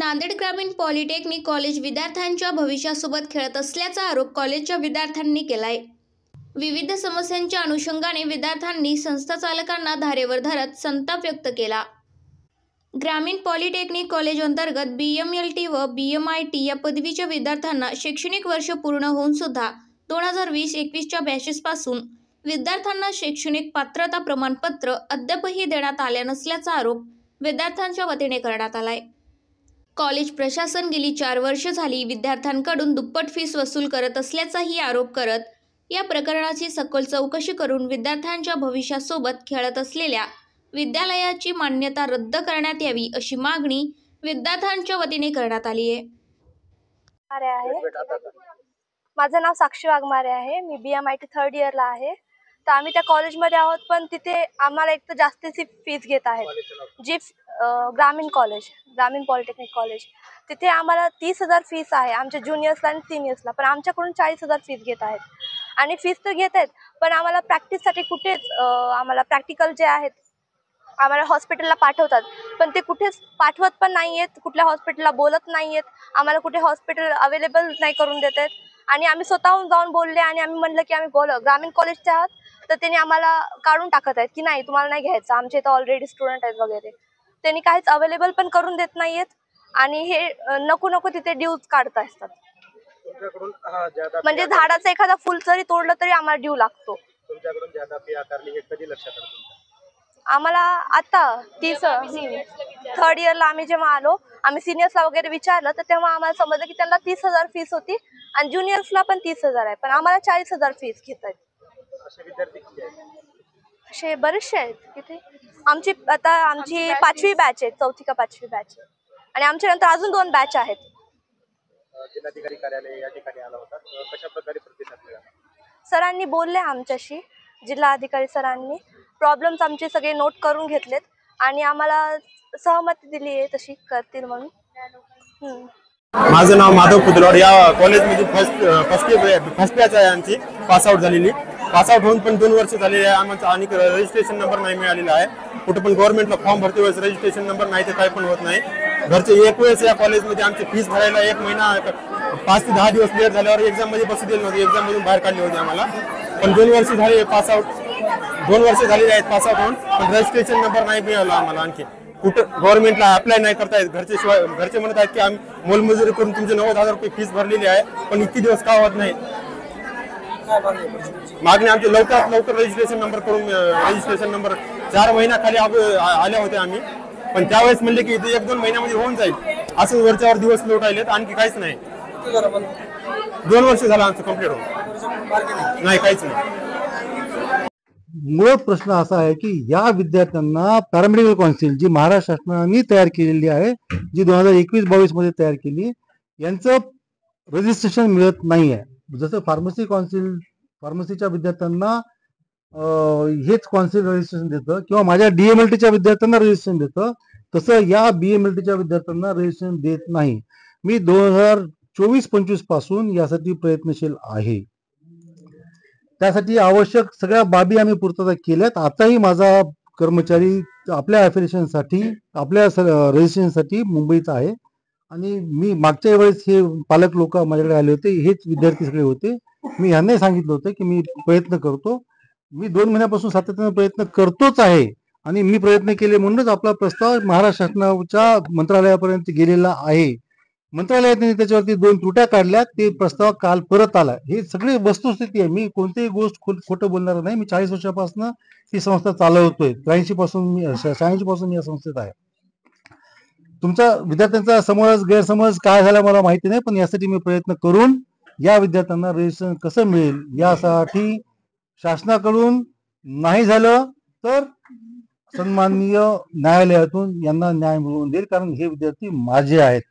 नांदेड ग्रामीण polytechnic college विद्यार्थ्यांच्या भविष्यासोबत खेळत असल्याचा आरोप कॉलेजच्या विद्यार्थ्यांनी केलाय। विविध समस्यांच्या अनुषंगाने विद्यार्थ्यांनी संस्था चालकांना धारेवर धरत संताप व्यक्त केला। ग्रामीण पॉलिटेक्निक कॉलेज अंतर्गत BMLT व BMIT या पदवीच्या विद्यार्थ्यांना शैक्षणिक वर्ष पूर्ण होऊन सुद्धा 2020-21च्या बॅचेसपासून विद्यार्थ्यांना शैक्षणिक पात्रता प्रमाणपत्र अद्यापही देण्यात आले नसल्याचा आरोप विद्यार्थ्यांच्या वतीने करण्यात आलाय। कॉलेज प्रशासन गेली 4 वर्ष झाली विद्यार्थ्यांकडून दुप्पट फीस वसूल करत असल्याचाही आरोप करत या प्रकरणाची सखोल चौकशी करून विद्यार्थ्यांच्या भविष्यासोबत खेळत असलेल्या विद्यालयाची मान्यता रद्द करण्यात यावी अशी मागणी विद्यार्थ्यांच्या वतीने करण्यात आली आहे। माझं नाव साक्षी वाघमारे आहे। मी BMIT 3rd इयरला आहे। तर आम्ही त्या कॉलेजमध्ये आहोत, पण तिथे आम्हाला एक तर जास्तीची फीस घेत आहेत। जी ग्रामीण पॉलिटेक्निक कॉलेज, तिथे आम्हाला 30,000 फीस आहे आमच्या ज्युनियर्सला आणि सिनियर्सला, पण आमच्याकडून 40,000 फीस घेत आहेत। आणि फीस तर घेत आहेत, पण आम्हाला प्रॅक्टिससाठी कुठेच आम्हाला प्रॅक्टिकल जे आहेत आम्हाला हॉस्पिटलला पाठवतात, पण ते कुठेच पाठवत पण नाही आहेत, कुठल्या हॉस्पिटलला बोलत नाही आहेत, आम्हाला कुठे हॉस्पिटल अवेलेबल नाही करून देत आहेत। आणि आम्ही स्वतःहून जाऊन बोलले आणि आम्ही म्हणलं की आम्ही ग्रामीण कॉलेजचे आहात, तर त्यांनी आम्हाला काढून टाकत आहेत की नाही तुम्हाला नाही घ्यायचं, आमचे इथं ऑलरेडी स्टुडंट आहेत वगैरे। त्यांनी काहीच अवेलेबल पण करून देत नाही आहेत आणि हे नको तिथे ड्यूज काढत असतात। म्हणजे झाडाचं एखादा फुल जरी तोडलं तरी आम्हाला ड्यू लागतो। आम्हाला आता 3rd इयरला आम्ही जेव्हा आलो, आम्ही सिनियर्सला वगैरे विचारलं तर तेव्हा आम्हाला समजलं की त्यांना 30,000 फीस होती आणि ज्युनियर्सला पण 30,000 आहे, पण आम्हाला 40,000 फीस घेत आहेत। असे बरेचसे आहेत तिथे। आमची 5वी बॅच आहे, 4थी का 5वी बॅच, आणि आमच्या नंतर अजून 2 बॅच आहेत। जिल्हाधिकारी कार्यालय या ठिकाणी आला होता, कशा प्रकारे प्रतिसाद मिळाला? सरांनी बोलले आमच्याशी, जिल्हाधिकारी सरांनी प्रॉब्लेम्स आमचे सगळे नोट करून घेतलेत आणि आम्हाला सहमती दिली आहे तशी करतील म्हणून। माझं नाव माधव कुदलवाड। या कॉलेजमध्ये फर्स्ट बॅच आहे आमची, पासआउट झालेली। पासआउट होऊन पण 2 वर्ष झालेली आहे आमचा, आणि रजिस्ट्रेशन नंबर नाही मिळालेला आहे। कुठे पण गव्हर्नमेंटला फॉर्म भरते वेळेस रजिस्ट्रेशन नंबर नाही तर काही पण होत नाही। घरचे एक वेळेस या कॉलेजमध्ये आमची फीस भरायला 1 महिना 5 ते 10 दिवस लेट झाल्यावर एक्झाम मध्ये बसू दिली नव्हती, एक्झाम मधून बाहेर काढली होती आम्हाला। पण 2 वर्ष झाले पासआउट, 2 वर्ष झालेली आहेत पासआउट होऊन, पण रजिस्ट्रेशन नंबर नाही मिळाला आम्हाला। आणखी कुठं गव्हर्नमेंटला अप्लाय नाही करता येत। घरचे म्हणत आहेत की आम्ही मोलमजुरी करून तुमचे 90,000 रुपये फीस भरलेली आहे, पण इतके दिवस का होत नाही। मागणी आमची लवकरात लवकर रजिस्ट्रेशन नंबर करून, रजिस्ट्रेशन नंबर 4 महिन्याखाली आल्या होत्या आम्ही, पण त्यावेळेस म्हणले की 1-2 महिन्यामध्ये होऊन जाईल। असं वरच्यावर दिवस लोट राहिलेत, आणखी काहीच नाही। 2 वर्ष झालं आमचं कंप्लीट होऊन नाही, काहीच नाही। मूळ प्रश्न असा आहे की या विद्यार्थ्यांना पॅरामेडिकल काउन्सिल जी महाराष्ट्र शासनाने तयार केलेली आहे, जी 2021-22 मध्ये तयार केली, यांचं रजिस्ट्रेशन मिळत नाही आहे। जसं फार्मसी काउन्सिल फार्मसीच्या विद्यार्थ्यांना हेच काउन्सिल रजिस्ट्रेशन देतं, किंवा माझ्या DMLTच्या विद्यार्थ्यांना रजिस्ट्रेशन देतं, तसं या BMLTच्या विद्यार्थ्यांना रजिस्ट्रेशन देत नाही। मी 2024-25 पासून यासाठी प्रयत्नशील आहे। त्यासाठी आवश्यक सगळ्या बाबी आम्ही पूर्तता केल्यात। आताही माझा कर्मचारी आपल्या ॲफिलिएशनसाठी, आपल्या रजिस्ट्रेशनसाठी मुंबईत आहे, आणि मी मागच्या वेळेस हे पालक लोक माझ्याकडे आले होते, हेच विद्यार्थी सगळे होते। मी ह्यांनाही सांगितलं होतं की मी प्रयत्न करतो, मी 2 महिन्यापासून सातत्याने प्रयत्न करतोच आहे, आणि मी प्रयत्न केले म्हणूनच आपला प्रस्ताव महाराष्ट्र शासनाच्या मंत्रालयापर्यंत गेलेला आहे। मंत्रालयाने त्याच्यावरती 2 त्रुट्या काढल्या, ते प्रस्ताव काल परत आला। हे सगळी वस्तुस्थिती आहे, मी कोणतीही गोष्ट खोटं बोलणार नाही। मी 40 वर्षापासून ही संस्था चालवतोय, 83 पासून या संस्थेत आहे। तुमचा विद्यार्थ्यांचा गैरसमज काय झाला मला माहिती नाही, पण यासाठी मी प्रयत्न करून या विद्यार्थ्यांना रजिस्ट्रेशन कसं मिळेल यासाठी शासनाकडून नाही झालं तर सन्माननीय न्यायालयातून यांना न्याय मिळवून देईल, कारण हे विद्यार्थी माझे आहेत।